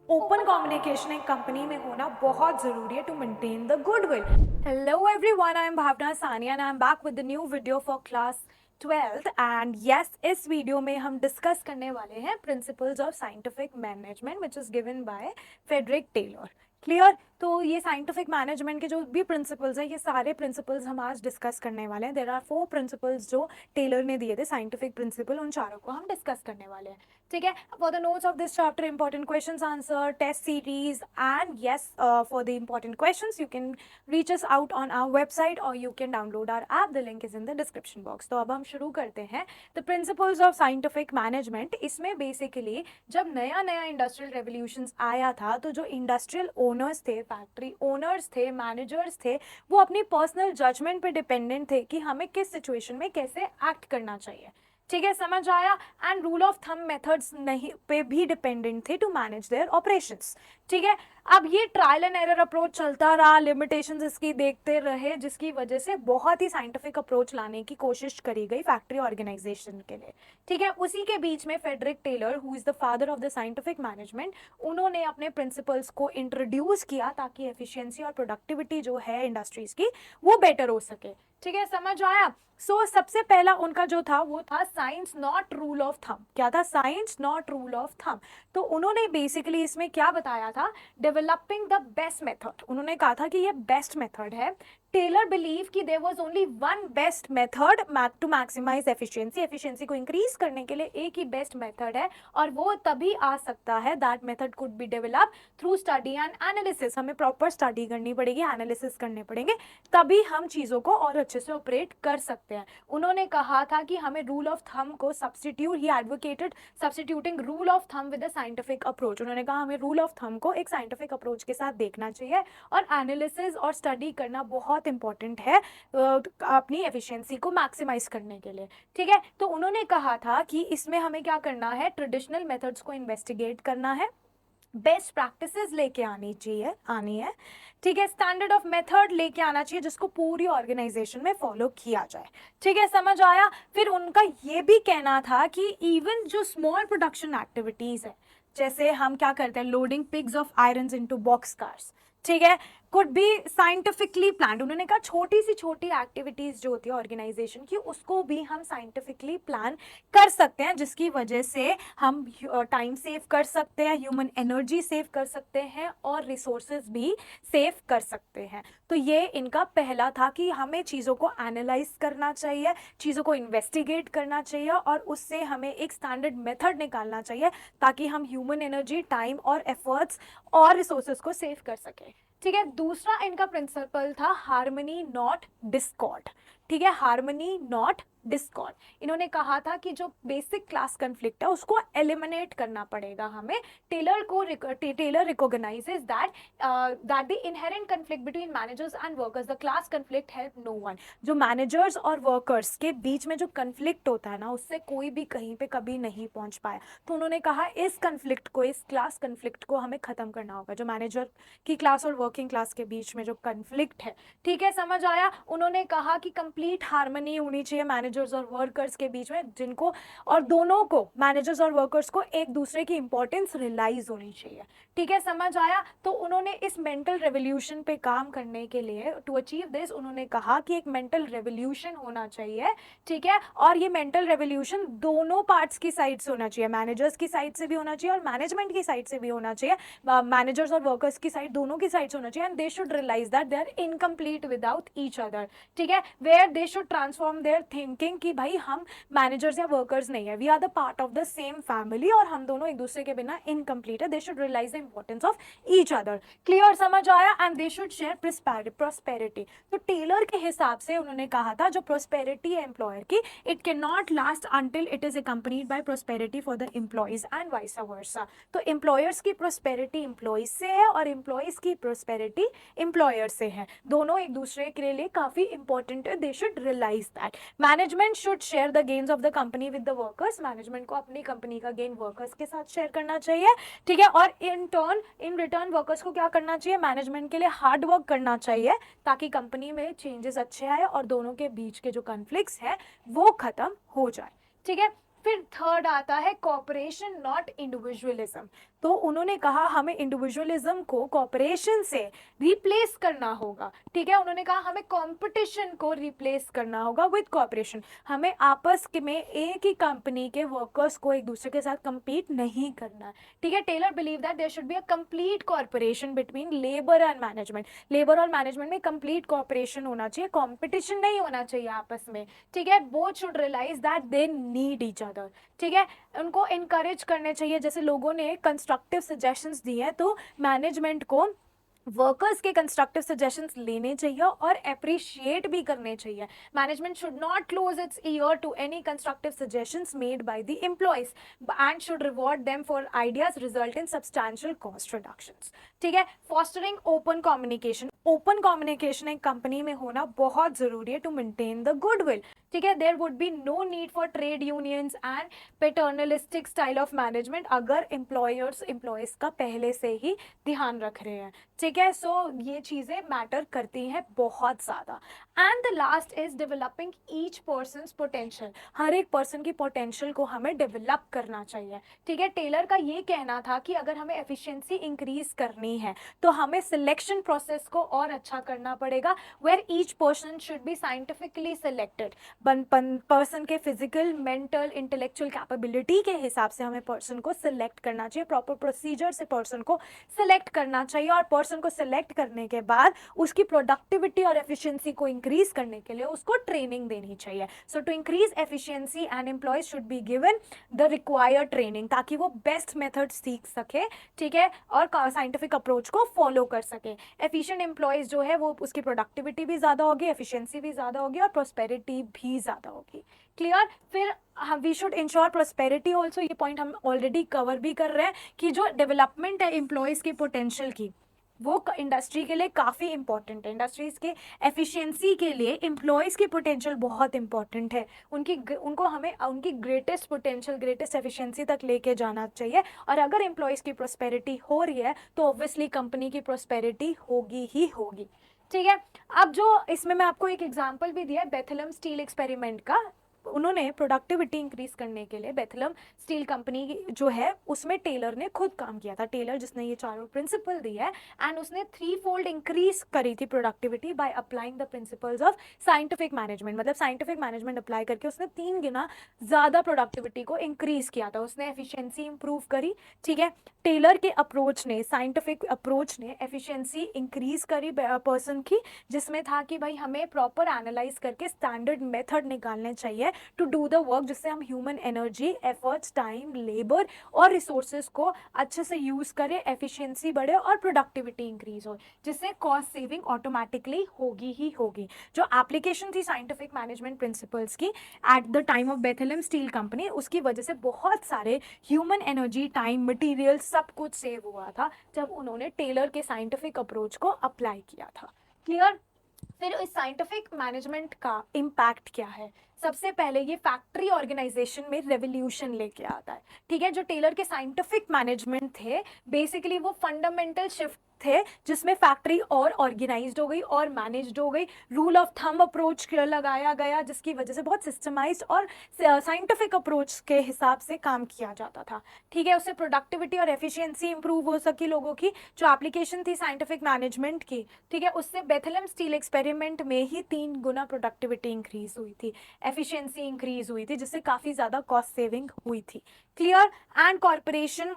Open communication एक company में होना बहुत जरूरी है to maintain the goodwill. Hello everyone, I am Bhavna Sania and I am back with the new video for class 12th and yes, इस video में हम डिस्कस करने वाले हैं principles of scientific management which is given by Frederick Taylor. Clear? तो ये scientific management के जो भी प्रिंसिपल्स हैं, ये सारे प्रिंसिपल्स हम आज डिस्कस करने वाले हैं। देयर आर 4 प्रिंसिपल्स जो टेलर ने दिए थे साइंटिफिक प्रिंसिपल, उन चारों को हम डिस्कस करने वाले हैं। ठीक है, for the notes of this chapter, important questions answer, test series and yes, for the important questions you can reach us out on our website और you can download our app, the link is in the description box. तो अब हम शुरू करते हैं the principles of scientific management. इसमें basically जब नया नया इंडस्ट्रियल रेवोल्यूशंस आया था तो जो इंडस्ट्रियल ओनर्स थे, फैक्ट्री ओनर्स थे, मैनेजर्स थे, वो अपनी पर्सनल जजमेंट पे डिपेंडेंट थे कि हमें किस सिचुएशन में कैसे एक्ट करना चाहिए। ठीक है, समझ आया? And rule of thumb methods नहीं पे भी डिपेंडेंट थे टू मैनेज देयर ऑपरेशंस। ठीक है, अब ये ट्रायल एंड एरर अप्रोच चलता रहा, लिमिटेशंस इसकी देखते रहे, जिसकी वजह से बहुत ही साइंटिफिक अप्रोच लाने की कोशिश करी गई फैक्ट्री ऑर्गेनाइजेशन के लिए। ठीक है, उसी के बीच में Frederick Taylor, who is the father of the scientific management, उन्होंने अपने प्रिंसिपल्स को इंट्रोड्यूस किया ताकि एफिशिएंसी और प्रोडक्टिविटी जो है इंडस्ट्रीज की वो बेटर हो सके। ठीक है, समझ आया? सबसे पहला उनका जो था वो था science not rule of thumb. क्या था? Science not rule of thumb. तो उन्होंने बेसिकली इसमें क्या बताया था? Developing the best method. उन्होंने कहा था कि ये बेस्ट मेथड है। टेलर बिलीव कि there was only one best method to maximise efficiency. Efficiency को इंक्रीज करने के लिए एक ही बेस्ट मेथड है और वो तभी आ सकता है, that method could be develop through study and analysis. हमें प्रॉपर स्टडी करनी पड़ेगी, एनालिसिस करने पड़ेंगे, तभी हम चीज़ों को और अच्छे से ऑपरेट कर सकते हैं। उन्होंने कहा था कि हमें रूल ऑफ थंब को substitute, he advocated substituting rule of thumb with a scientific approach. उन्होंने कहा हमें रूल ऑफ थंब को एक साइंटिफिक अप्रोच के साथ देखना चाहिए और एनालिसिस और स्टडी करना बहुत इंपॉर्टेंट है अपनी एफिशिएंसी को मैक्सिमाइज करने के लिए। ठीक है, तो उन्होंने कहा था कि इसमें हमें क्या करना है? ट्रेडिशनल मेथड्स को इन्वेस्टिगेट करना है, बेस्ट प्रैक्टिसेस लेके आनी है। ठीक है, स्टैंडर्ड ऑफ मेथड लेके आना चाहिए जिसको पूरी ऑर्गेनाइजेशन में फॉलो किया जाए। ठीक है, समझ आया? फिर उनका ये भी कहना था कि इवन जो स्मॉल प्रोडक्शन एक्टिविटीज है, जैसे हम क्या करते हैं, loading pigs of iron into box cars, ठीक है, कुड बी साइंटिफिकली प्लान। उन्होंने कहा छोटी सी छोटी एक्टिविटीज जो होती है ऑर्गेनाइजेशन की, उसको भी हम साइंटिफिकली प्लान कर सकते हैं, जिसकी वजह से हम टाइम सेव कर सकते हैं, ह्यूमन एनर्जी सेव कर सकते हैं और रिसोर्सेज भी सेव कर सकते हैं। तो ये इनका पहला था कि हमें चीज़ों को एनालाइज करना चाहिए, चीज़ों को इन्वेस्टिगेट करना चाहिए और उससे हमें एक स्टैंडर्ड मेथड निकालना चाहिए ताकि हम ह्यूमन एनर्जी, टाइम और एफर्ट्स और रिसोर्सेज को सेव कर सकें। ठीक है, दूसरा इनका प्रिंसिपल था हार्मनी नॉट डिस्कॉर्ड। ठीक है, हार्मनी नॉट डिस्कॉर्ड। इन्होंने कहा था कि जो बेसिक क्लास कन्फ्लिक्ट है उसको एलिमिनेट करना पड़ेगा हमें। Taylor recognises that the inherent conflict between managers and workers, the class conflict help no one. जो मैनेजर्स और वर्कर्स के बीच में जो कन्फ्लिक्ट होता है ना, उससे कोई भी कहीं पे कभी नहीं पहुंच पाया। तो उन्होंने कहा इस कन्फ्लिक्ट को, इस क्लास कन्फ्लिक्ट को हमें खत्म करना होगा, जो मैनेजर की क्लास और वर्किंग क्लास के बीच में जो कन्फ्लिक्ट है। ठीक है, समझ आया? उन्होंने कहा कि कंप्लीट हार्मनी होनी चाहिए मैनेजर्स और वर्कर्स के बीच में, जिनको और दोनों को, मैनेजर्स और वर्कर्स को एक दूसरे की इंपॉर्टेंस रियलाइज होनी चाहिए। ठीक है, समझ आया? तो उन्होंने इस मेंटल रेवोल्यूशन पे काम करने के लिए, टू अचीव दिस, उन्होंने कहा कि एक मेंटल रेवोल्यूशन होना चाहिए। ठीक है, और ये मेंटल रेवोल्यूशन दोनों पार्ट्स की साइड से होना चाहिए, मैनेजर्स की साइड से भी होना चाहिए और मैनेजमेंट की साइड से भी होना चाहिए, मैनेजर्स और वर्कर्स की साइड, दोनों की साइड से होना चाहिए। And they should realise that they are incomplete without each other. ठीक है, where they should transform their thinking कि भाई हम मैनेजर्स या वर्कर्स नहीं है, we are the part of the same family और हम दोनों एक दूसरे के बिना इनकम्प्लीट है। They should realise the importance of each other. Clear? समझ आया? And they should share prosperity. तो टेलर के हिसाब से उन्होंने कहा था जो प्रोस्पेरिटी है एम्प्लॉयर की, it can not last until it is accompanied by prosperity for the employees and vice versa. तो एम्प्लॉयर्स की प्रोस्पेरिटी एम्प्लॉयज से है और एम्प्लॉयज की प्रोस्पेरिटी एम्प्लॉयर से है, दोनों एक दूसरे के लिए काफी इंपॉर्टेंट है। They should realise that management should share the gains of the company with the workers. Management को अपनी कंपनी का गेन वर्कर्स के साथ शेयर करना चाहिए। ठीक है, और इन रिटर्न वर्कर्स को क्या करना चाहिए? मैनेजमेंट के लिए हार्ड वर्क करना चाहिए ताकि कंपनी में चेंजेस अच्छे आए और दोनों के बीच के जो कॉन्फ्लिक्ट्स है वो खत्म हो जाए। ठीक है, फिर थर्ड आता है कॉपरेशन नॉट इंडिविजुअलिज्म। तो उन्होंने कहा हमें इंडिविजुअलिज्म को कॉपरेशन से रिप्लेस करना होगा, ठीक है। उन्होंने कहा हमें कंपटीशन को रिप्लेस करना होगा विद कॉपरेशन, हमें आपस के में एक ही कंपनी के वर्कर्स को एक दूसरे के साथ compete नहीं करना है, ठीक है। Taylor believe that there should be a complete corporation between labour and management, labour और मैनेजमेंट में कंप्लीट कॉपरेशन होना चाहिए, कंपटीशन नहीं होना चाहिए आपस में, ठीक है। Both should realise that they need each other, ठीक है। उनको इनकरेज करने चाहिए, जैसे लोगों ने कंस्ट्रक्टिव सजेशंस दिए हैं तो मैनेजमेंट को वर्कर्स के कंस्ट्रक्टिव सजेशंस लेने चाहिए और अप्रिशिएट भी करने चाहिए। Management should not close its ear to any constructive suggestions made by the employees and should reward them for ideas result in substantial cost reductions, ठीक है। Fostering open communication, open communication एक company में होना बहुत जरूरी है to maintain the goodwill, ठीक है। There would be no need for trade unions and paternalistic style of management अगर एम्प्लॉयज का पहले से ही ध्यान रख रहे हैं, ठीक है। सो ये चीजें मैटर करती हैं बहुत ज्यादा। And the last is developing each person's potential, हर एक पर्सन की पोटेंशियल को हमें डेवलप करना चाहिए, ठीक है। टेलर का ये कहना था कि अगर हमें एफिशिएंसी इंक्रीज करनी है तो हमें सिलेक्शन प्रोसेस को और अच्छा करना पड़ेगा, where each person should be scientifically selected. Person के फिजिकल, मेंटल, इंटेलेक्चुअल कैपेबिलिटी के हिसाब से हमें पर्सन को सिलेक्ट करना चाहिए, प्रॉपर प्रोसीजर से पर्सन को सिलेक्ट करना चाहिए और पर्सन को सिलेक्ट करने के बाद उसकी प्रोडक्टिविटी और एफिशिएंसी को इंक्रीज करने के लिए उसको ट्रेनिंग देनी चाहिए। So to increase efficiency and employees should be given the required training ताकि वो बेस्ट मेथड सीख सके, ठीक है, और साइंटिफिक अप्रोच को फॉलो कर सके। एफिशिएंट एम्प्लॉयज जो है वो उसकी प्रोडक्टिविटी भी ज़्यादा होगी, एफिशिएंसी भी ज़्यादा होगी और प्रोस्पेरिटी भी ज़्यादा होगी। क्लियर? फिर we should ensure prosperity also, ये पॉइंट हम ऑलरेडी कवर भी कर रहे हैं कि जो डेवलपमेंट है एम्प्लॉयज़ के पोटेंशियल की वो इंडस्ट्री के लिए काफ़ी इंपॉर्टेंट है। इंडस्ट्रीज़ के एफिशिएंसी के लिए एम्प्लॉयज़ की पोटेंशियल बहुत इंपॉर्टेंट है, उनको हमें उनकी ग्रेटेस्ट पोटेंशियल, ग्रेटेस्ट एफिशिएंसी तक लेके जाना चाहिए। और अगर एम्प्लॉयज़ की प्रोस्पेरिटी हो रही है तो ऑब्वियसली कंपनी की प्रोस्पेरिटी होगी ही होगी, ठीक है। अब जो इसमें मैं आपको एक एग्जाम्पल भी दिया है बेथेलम स्टील एक्सपेरिमेंट का, उन्होंने प्रोडक्टिविटी इंक्रीज करने के लिए बेथेलम स्टील कंपनी जो है उसमें टेलर ने खुद काम किया था। टेलर जिसने ये चारों प्रिंसिपल दी है एंड उसने 3-fold इंक्रीज करी थी productivity by applying the principles of scientific management, मतलब साइंटिफिक मैनेजमेंट अप्लाई करके उसने 3 गुना ज़्यादा प्रोडक्टिविटी को इंक्रीज किया था, उसने एफिशिएंसी इंप्रूव करी, ठीक है। टेलर के अप्रोच ने, साइंटिफिक अप्रोच ने एफिशिएंसी इंक्रीज करी पर्सन की, जिसमें था कि भाई हमें प्रॉपर एनालाइज करके स्टैंडर्ड मेथड निकालने चाहिए टू डू द वर्क, जिससे हम human energy, efforts, time, labour और रिसोर्सेज को अच्छे से यूज करें, एफिशिएंसी बढ़े और प्रोडक्टिविटी इंक्रीज हो, जिससे कॉस्ट सेविंग ऑटोमेटिकली होगी ही होगी। जो एप्लीकेशन थी साइंटिफिक मैनेजमेंट प्रिंसिपल्स की at the time of Bethlehem steel company, उसकी वजह से बहुत सारे ह्यूमन एनर्जी, टाइम, मटीरियल सब कुछ सेव हुआ था जब उन्होंने टेलर के साइंटिफिक अप्रोच को अप्लाई किया था। क्लियर? फिर इस साइंटिफिक मैनेजमेंट का इम्पैक्ट क्या है? सबसे पहले ये फैक्ट्री ऑर्गेनाइजेशन में रेवोल्यूशन लेके आता है, ठीक है। जो टेलर के साइंटिफिक मैनेजमेंट थे बेसिकली वो फंडामेंटल शिफ्ट थे जिसमें फैक्ट्री और ऑर्गेनाइज्ड हो गई और मैनेज्ड हो गई, रूल ऑफ थंब अप्रोच लगाया गया जिसकी वजह से बहुत सिस्टमाइज्ड और साइंटिफिक अप्रोच के हिसाब से काम किया जाता था, ठीक है। उससे प्रोडक्टिविटी और एफिशिएंसी इंप्रूव हो सकी लोगों की। जो एप्लीकेशन थी साइंटिफिक मैनेजमेंट की, ठीक है, उससे बेथेलम स्टील एक्सपेरिमेंट में ही 3 गुना प्रोडक्टिविटी इंक्रीज हुई थी, एफिशिएंसी इंक्रीज हुई थी, जिससे काफ़ी ज़्यादा कॉस्ट सेविंग हुई थी। क्लियर? एंड कॉर्पोरेशन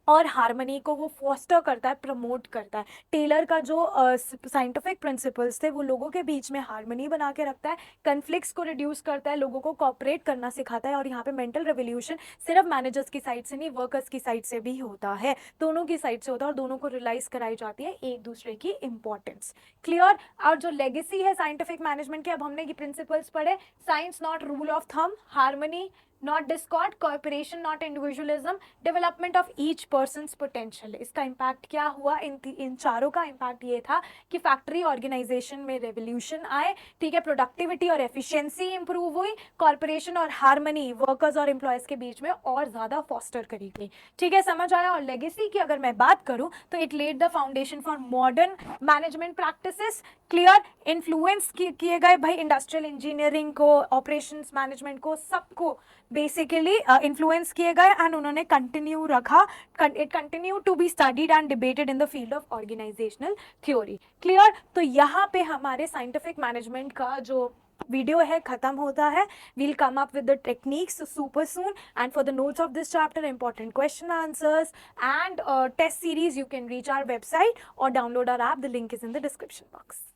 और हार्मनी को वो फोस्टर करता है, प्रमोट करता है। टेलर का जो साइंटिफिक प्रिंसिपल्स थे वो लोगों के बीच में हार्मनी बना के रखता है, कन्फ्लिक्ट्स को रिड्यूस करता है, लोगों को कॉपरेट करना सिखाता है। और यहाँ पे मेंटल रेवोल्यूशन सिर्फ मैनेजर्स की साइड से नहीं, वर्कर्स की साइड से भी होता है, दोनों की साइड से होता है और दोनों को रियलाइज कराई जाती है एक दूसरे की इंपॉर्टेंस। क्लियर? और जो लेगेसी है साइंटिफिक मैनेजमेंट के, अब हमने ये प्रिंसिपल्स पढ़े, science not rule of thumb, harmony not Discord, corporation not individualism, development of each persons potential. इसका इम्पैक्ट क्या हुआ? इन चारों का इम्पैक्ट ये था कि फैक्ट्री ऑर्गेनाइजेशन में रेवोल्यूशन आए, ठीक है, प्रोडक्टिविटी और एफिशिएंसी इंप्रूव हुई, कॉर्पोरेशन और हार्मनी वर्कर्स और एम्प्लॉयज के बीच में और ज़्यादा फॉस्टर करी गई, ठीक है, समझ आया। और लेगेसी की अगर मैं बात करूँ तो it led the foundation for modern management practices. Clear? Influence किए गए भाई इंडस्ट्रियल इंजीनियरिंग को, ऑपरेशंस मैनेजमेंट को, सबको बेसिकली इन्फ्लुएंस किए गए एंड उन्होंने कंटिन्यू रखा, it continue to be studied and debated in the field of organisational theory. Clear? तो यहाँ पे हमारे साइंटिफिक मैनेजमेंट का जो वीडियो है खत्म होता है। We'll come up with the techniques super soon, and for the notes of this chapter, important question answers and test series, you can reach our website or download our app. The link is in the description box.